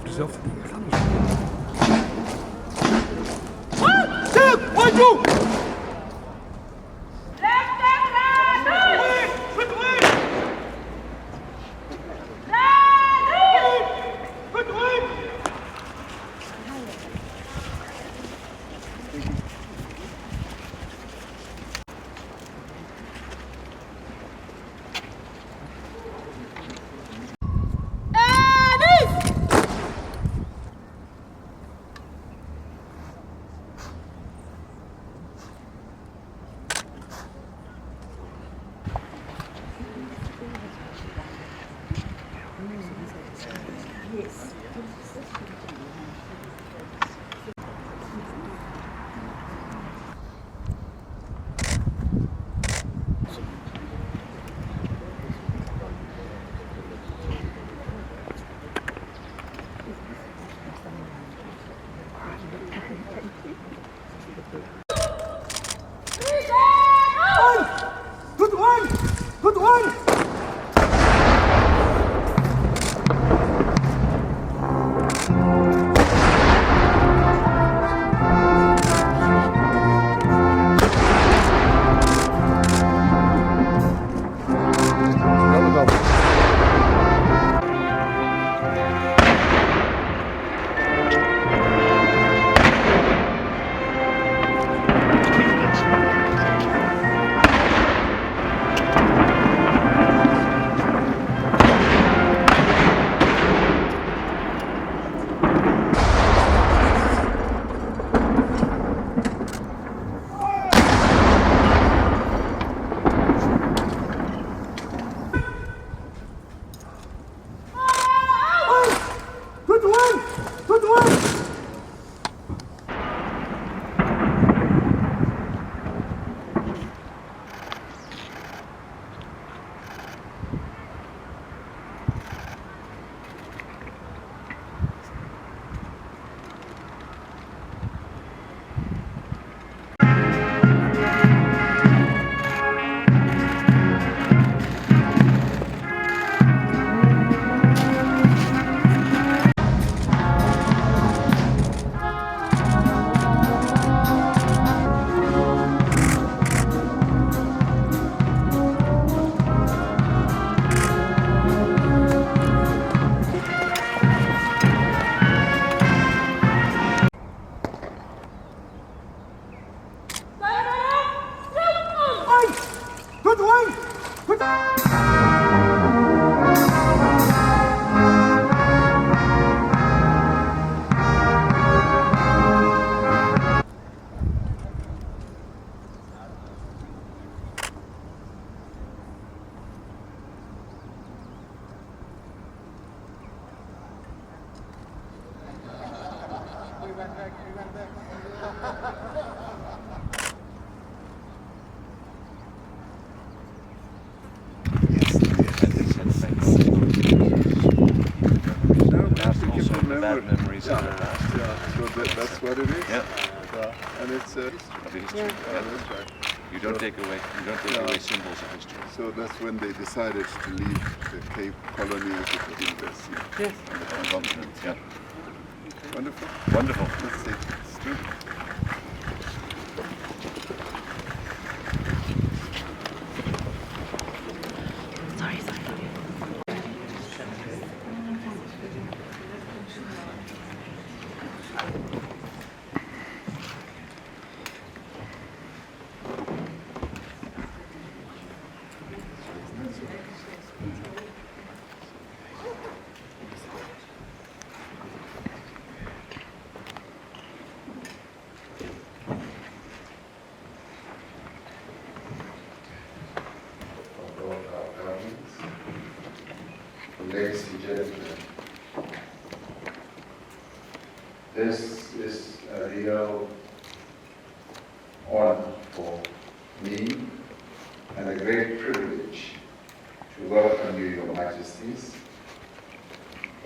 dezelfde dingen gaan dus. Stil! Hoi toe! Goed one! Bad memories of the past. Yeah, so that's what it is. Yeah. And it's Of the history. yeah, Yeah. that's right. You don't take away symbols of history. So that's when they decided to leave the Cape Colony as it was in this. Yes. On the continent. Yeah. Wonderful. Wonderful. Let's see. Let's do it. Ladies and gentlemen, this is a real honor for me and a great privilege to welcome you, Your Majesties,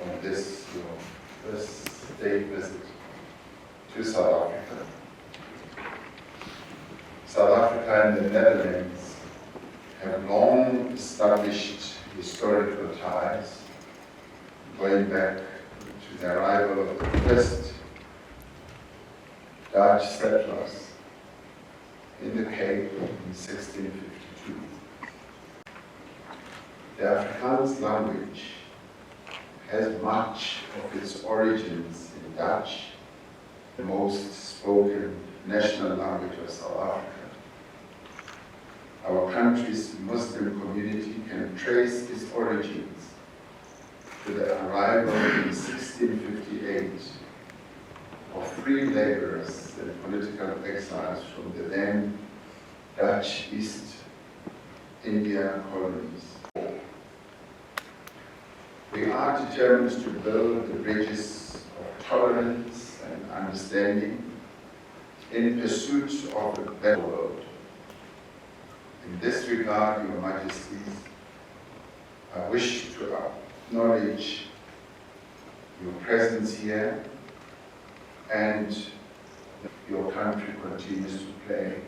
on this your first state visit to South Africa. South Africa and the Netherlands have long established historical ties going back to the arrival of the first Dutch settlers in the Cape in 1652. The Afrikaans language has much of its origins in Dutch, the most spoken national language of South Africa. Our country's Muslim community can trace its origins to the arrival in 1658 of free laborers and political exiles from the then Dutch East India colonies. We are determined to build the bridges of tolerance and understanding in pursuit of a better world. In this regard, Your Majesties, I wish to acknowledge your presence here and your country continues to play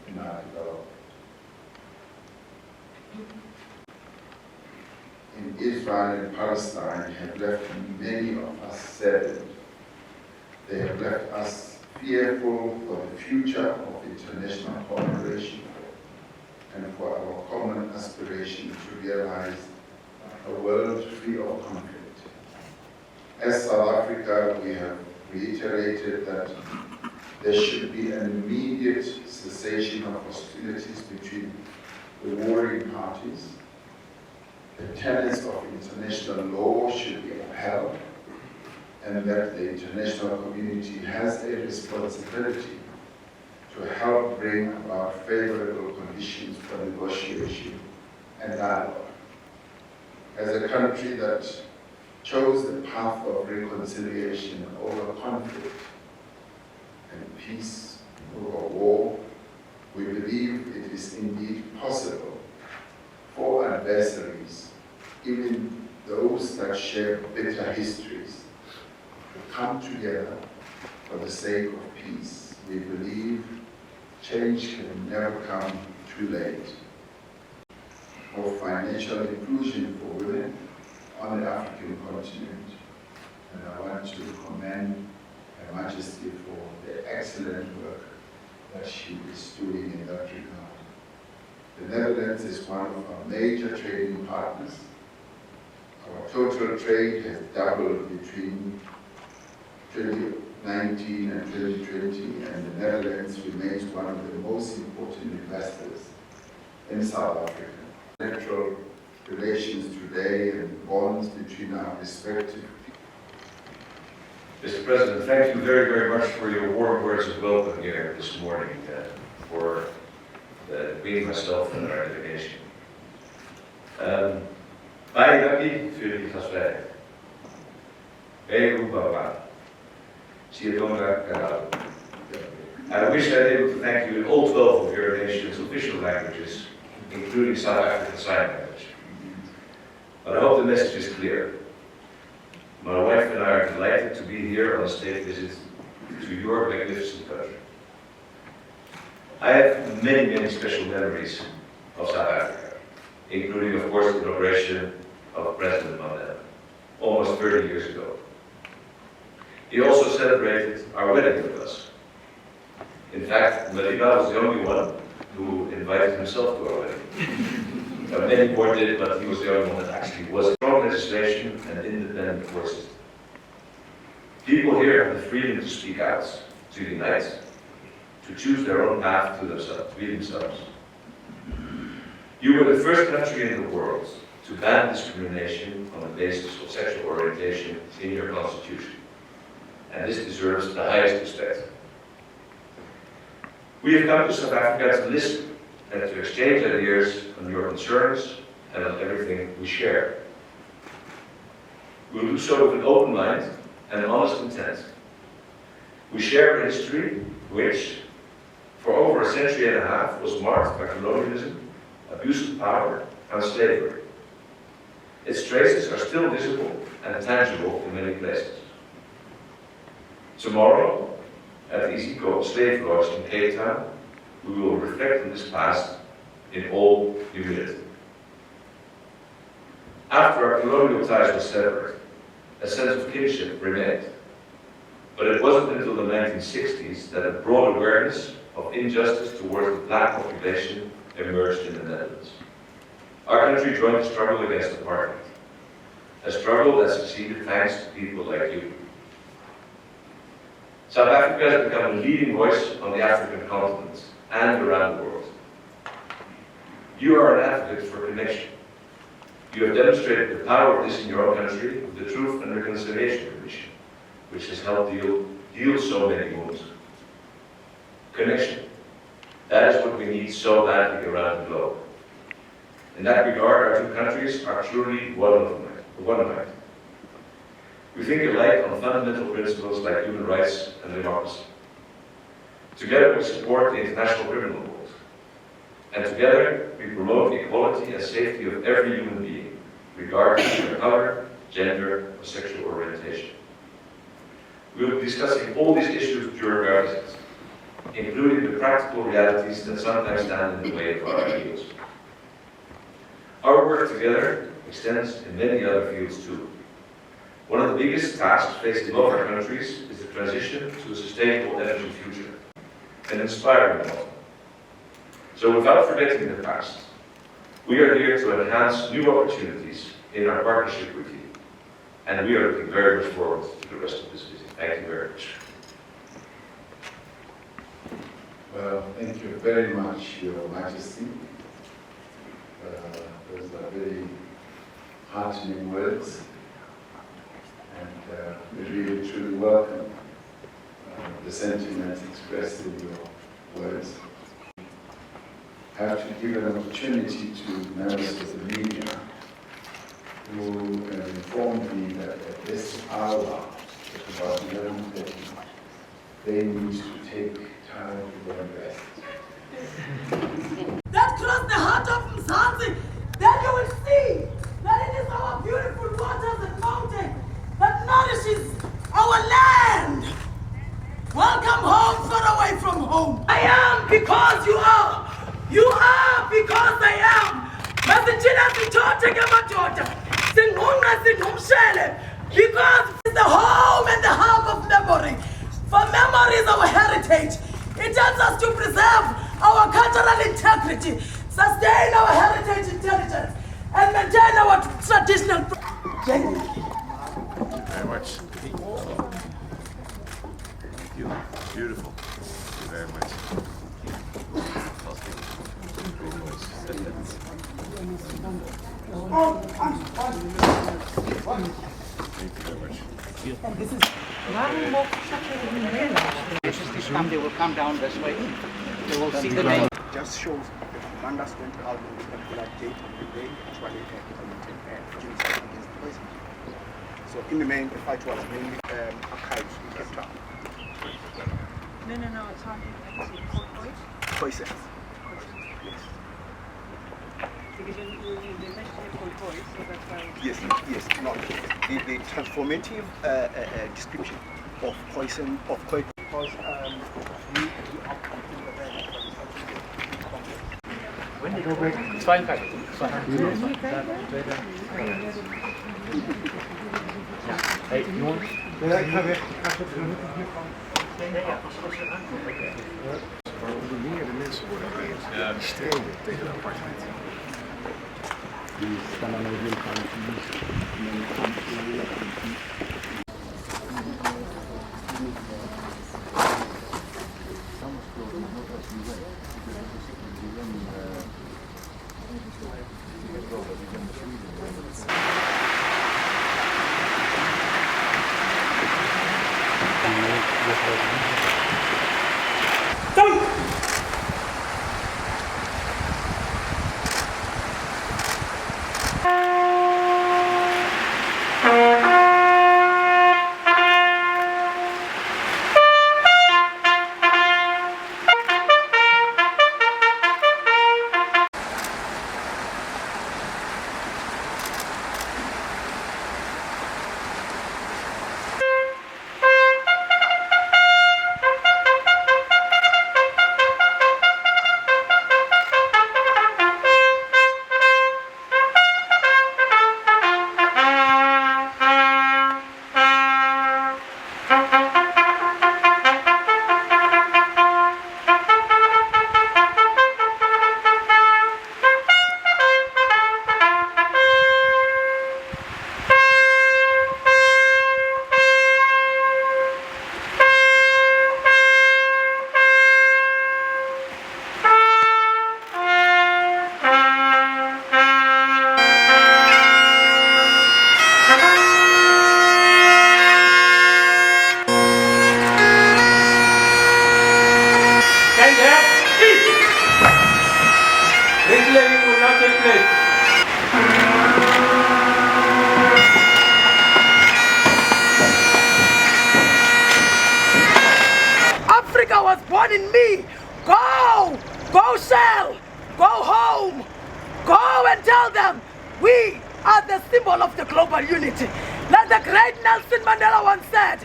in our development. In Israel and Palestine have left many of us saddened. They have left us fearful for the future of international cooperation and for our common aspiration to realize a world free of conflict. As South Africa, we have reiterated that there should be an immediate cessation of hostilities between the warring parties. The tenets of international law should be upheld, and that the international community has a responsibility to help bring about favorable conditions for negotiation and dialogue. As a country that chose the path of reconciliation over conflict and peace over war, we believe it is indeed possible for adversaries, even those that share bitter histories, to come together for the sake of peace. We believe change can never come too late. For financial inclusion for women on the African continent, and I want to commend Her Majesty for the excellent work that she is doing in that regard. The Netherlands is one of our major trading partners. Our total trade has doubled between 2019 and 2020, and the Netherlands remains one of the most important investors in South Africa. Bilateral relations today and bonds between our respective. Mr. President, thank you very, very much for your warm words of welcome here this morning for being myself and our delegation. Baie dankie vir die gasvryheid. I wish I was able to thank you in all 12 of your nation's official languages, including South African Sign Language. But I hope the message is clear. My wife and I are delighted to be here on a state visit to your magnificent country. I have many, many special memories of South Africa, including, of course, the inauguration of President Mandela, almost 30 years ago. He also celebrated our wedding with us. In fact, Malika was the only one who invited himself to our wedding. Many more did, but he was the only one that actually was. Strong legislation and independent forces. People here have the freedom to speak out, to unite, to choose their own path to themselves, to be themselves. You were the first country in the world to ban discrimination on the basis of sexual orientation in your constitution. And this deserves the highest respect. We have come to South Africa to listen and to exchange ideas on your concerns and on everything we share. We will do so with an open mind and an honest intent. We share a history which, for over a century and a half, was marked by colonialism, abuse of power, and slavery. Its traces are still visible and tangible in many places. Tomorrow, at the Isiko slave lodge in Cape Town, we will reflect on this past in all humility. After our colonial ties were severed, a sense of kinship remained. But it wasn't until the 1960s that a broad awareness of injustice towards the black population emerged in the Netherlands. Our country joined the struggle against apartheid, a struggle that succeeded thanks to people like you. South Africa has become a leading voice on the African continent and around the world. You are an advocate for connection. You have demonstrated the power of this in your own country with the Truth and Reconciliation Commission, which has helped heal so many wounds. Connection. That is what we need so badly around the globe. In that regard, our two countries are truly one of mind. We think alike on fundamental principles like human rights and democracy. Together we support the international criminal law. And together, we promote equality and safety of every human being, regardless of their color, gender, or sexual orientation. We will be discussing all these issues during our visit, including the practical realities that sometimes stand in the way of our ideals. Our work together extends in many other fields too. One of the biggest tasks facing both our countries is the transition to a sustainable energy future, an inspiring one. So without forgetting the past, we are here to enhance new opportunities in our partnership with you. And we are looking very much forward to the rest of this visit. Thank you very much. Well, thank you very much, Your Majesty. Those are very heartening words. And we really truly welcome the sentiments expressed in your words. I have to give an opportunity to members of the media who informed me that at this hour, at about 11:30, they need to take time to go and rest. That cross the heart of Mzansi, then you will see that it is our beautiful waters and mountains that nourishes our land. Welcome home, far away from home. I am because you are. You are because I am. Masijina sitote kama tota. Singunga sinumshele. Because it's the home and the hub of memory. For memory is our heritage. It tells us to preserve our cultural integrity, sustain our heritage intelligence, and maintain our traditional. Thank you very much. Thank you. Beautiful. Thank you very much. They will come down this way. They will see the name. Just shows that Uganda is going to have a particular date of the day actually genocide against the poison. So in the main, the fight was mainly archived in Cape Town. No, it's hard to Poisons. Yes. Because you mentioned it called voice, so that's why. Yes, no. The transformative description of poison, of because you are When they go back, it's fine. It's fine. Hey, you want? Maar onder meer de mensen worden geëerd die strijden tegen de apartheid. Africa was born in me. Go! Go, Shell! Go home! Go and tell them we are the symbol of the global unity. Like the great Nelson Mandela once said,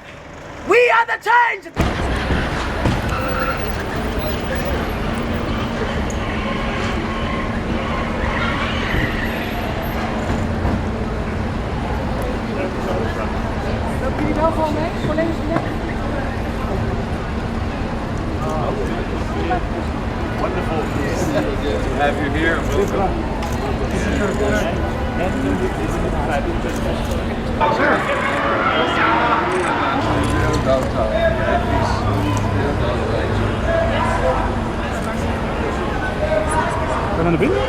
we are the change. Wonderful to have you here. Welcome. Gaan we naar binnen?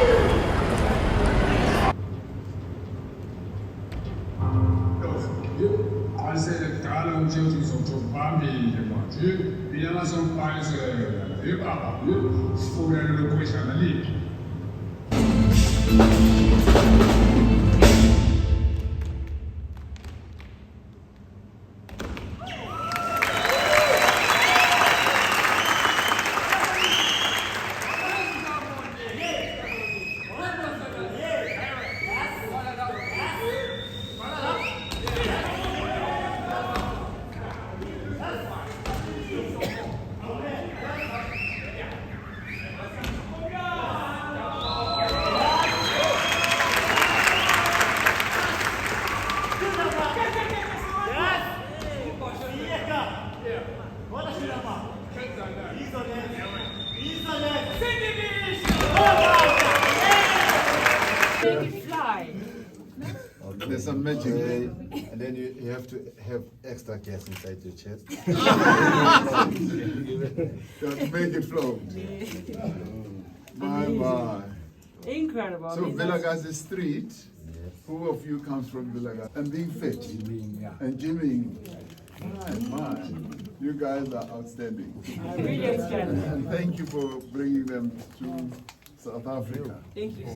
There's some magic. And then you have to have extra gas inside your chest. You have to make it flow. Bye. Incredible. So Vilakazi Street, who of you comes from Vilakazi? And being fit. And gymming. My. You guys are outstanding. Really outstanding. And thank you for bringing them to South Africa. Thank you.